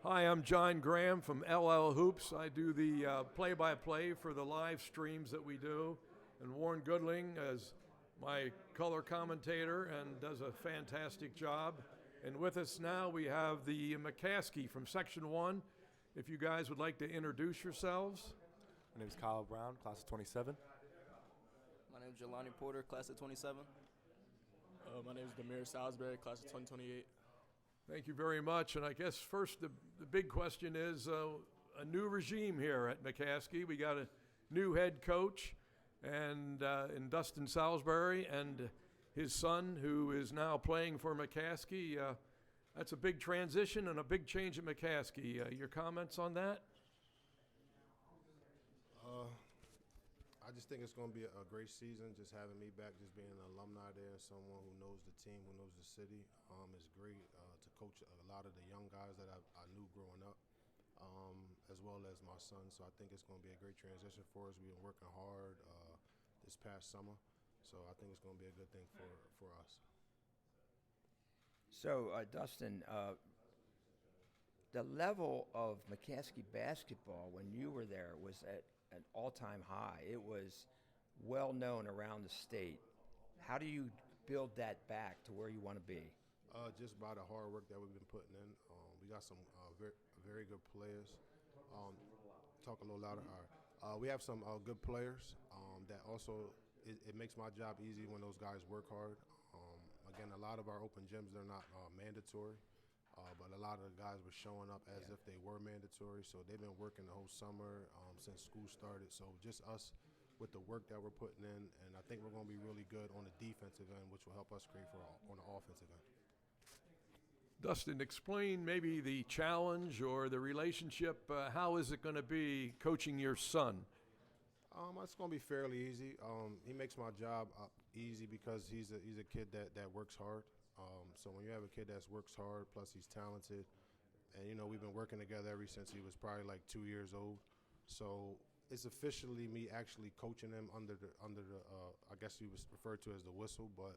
Hi, I'm John Graham from LL Hoops. I do the play-by-play for the live streams that we do, and Warren Goodling is my color commentator and does a fantastic job. And with us now we have the McCaskey from Section 1. If you guys would like to introduce yourselves. My name is Kyle Brown, class of 27. My name is Jelani Porter, class of 27. My name is Demir Salisbury, class of 2028. Thank you very much. And I guess first the big question is a new regime here at McCaskey. We got a new head coach and in Dustin Salisbury and his son who is now playing for McCaskey. That's a big transition and a big change at McCaskey. Your comments on that? I just think it's going to be a great season. Just having me back, just being an alumni there, someone who knows the team, who knows the city, is great to coach a lot of the young guys that I knew growing up, as well as my son. So I think it's going to be a great transition for us. We've been working hard this past summer, so I think it's going to be a good thing for us. So, Dustin, the level of McCaskey basketball when you were there was at an all-time high. It was well known around the state. How do you build that back to where you want to be? Just by the hard work that we've been putting in. We got some very, very good players. Talk a little louder. All right. We have some good players that also it makes my job easy when those guys work hard. Again, a lot of our open gyms, they're not mandatory. But a lot of the guys were showing up as if they were mandatory, so they've been working the whole summer since school started. So just us with the work that we're putting in, and I think we're going to be really good on the defensive end, which will help us create on the offensive end. Dustin, explain maybe the challenge or the relationship. How is it going to be coaching your son? It's going to be fairly easy. He makes my job easy because he's a kid that works hard. So when you have a kid that works hard, plus he's talented, and we've been working together ever since he was probably like 2 years old. So it's officially me actually coaching him under the I guess he was referred to as the whistle, but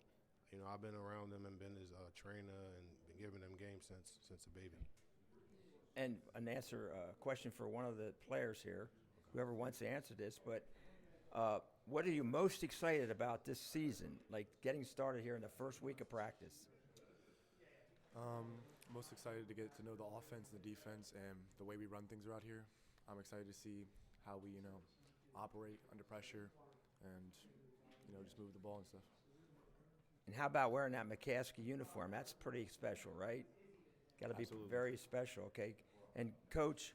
I've been around him and been his trainer and been giving him games since a baby. And a question for one of the players here, whoever wants to answer this, but what are you most excited about this season, like getting started here in the first week of practice? Most excited to get to know the offense, the defense, and the way we run things around here. I'm excited to see how we, operate under pressure and, just move the ball and stuff. And how about wearing that McCaskey uniform? That's pretty special, right? Got to be Absolutely. very special, okay? And Coach,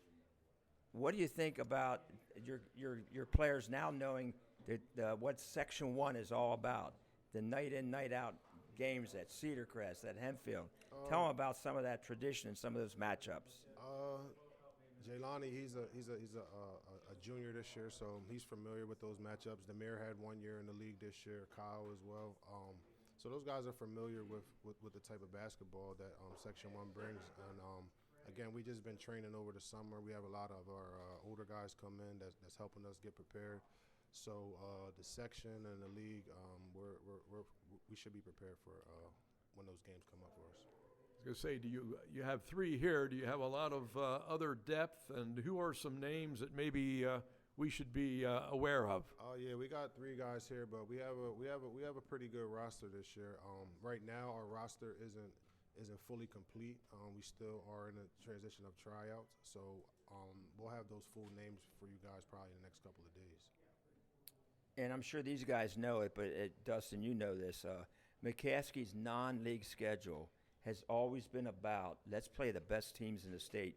what do you think about your players now knowing that what Section 1 is all about? The night in, night out games at Cedar Crest, at Hempfield. Tell them about some of that tradition and some of those matchups. Jelani, he's a junior this year, so he's familiar with those matchups. Demir had 1 year in the league this year, Kyle as well. So those guys are familiar with the type of basketball that Section 1 brings. And again, we just been training over the summer. We have a lot of our older guys come in that's helping us get prepared. So the section and the league, we should be prepared for when those games come up for us. I was going to say, do you have three here? Do you have a lot of other depth? And who are some names that maybe we should be aware of? Oh yeah, we got three guys here, but we have a pretty good roster this year. Right now, our roster isn't fully complete. We still are in a transition of tryouts, so we'll have those full names for you guys probably in the next couple of days. And I'm sure these guys know it, but Dustin, you know this. McCaskey's non-league schedule has always been about let's play the best teams in the state.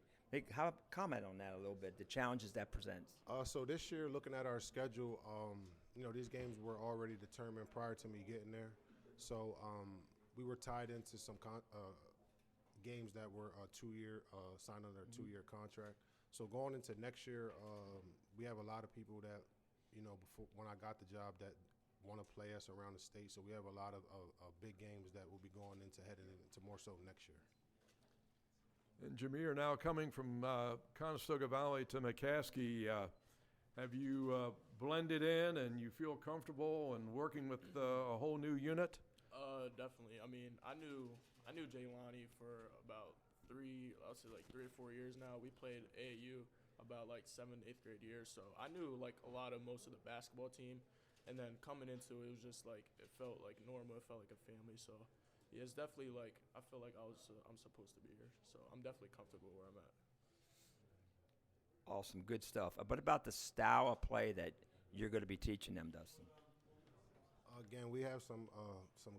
Comment on that a little bit, the challenges that presents. So this year, looking at our schedule, these games were already determined prior to me getting there. So we were tied into some games that were signed under a 2-year contract. So going into next year, we have a lot of people that, before when I got the job that want to play us around the state. So we have a lot of big games that will be going into heading into more so next year. And Jameer, now coming from Conestoga Valley to McCaskey, have you blended in and you feel comfortable and working with a whole new unit? Definitely. I mean, I knew Jaylani for about I'll say like 3 or 4 years now. We played AAU about like 7th, 8th grade years. So I knew like a lot of most of the basketball team. And then coming into it, it was just like, it felt like normal. It felt like a family. So yeah, it's definitely like, I feel like I'm supposed to be here. So I'm definitely comfortable where I'm at. Awesome, good stuff. But about the style of play that you're going to be teaching them, Dustin? Again, we have some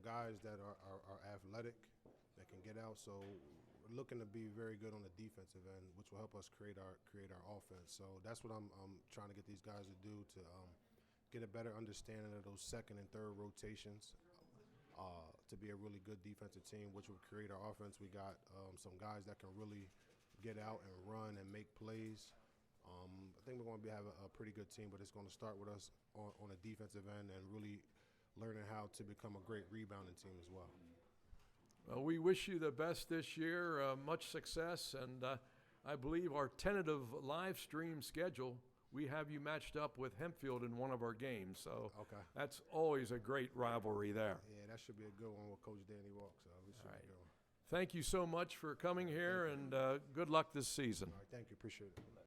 guys that are athletic that can get out. So we're looking to be very good on the defensive end, which will help us create our offense. So that's what I'm trying to get these guys to do, to get a better understanding of those second and third rotations, to be a really good defensive team, which will create our offense. We got some guys that can really get out and run and make plays. I think we're going to have a pretty good team, but it's going to start with us on a defensive end and really learning how to become a great rebounding team as well. Well, we wish you the best this year, much success, and I believe our tentative live stream schedule, we have you matched up with Hempfield in one of our games, so Okay. that's always a great rivalry there. Yeah, that should be a good one with Coach Danny Walk. So we should All right. be good one. Thank you so much for coming here, and good luck this season. All right, thank you. Appreciate it.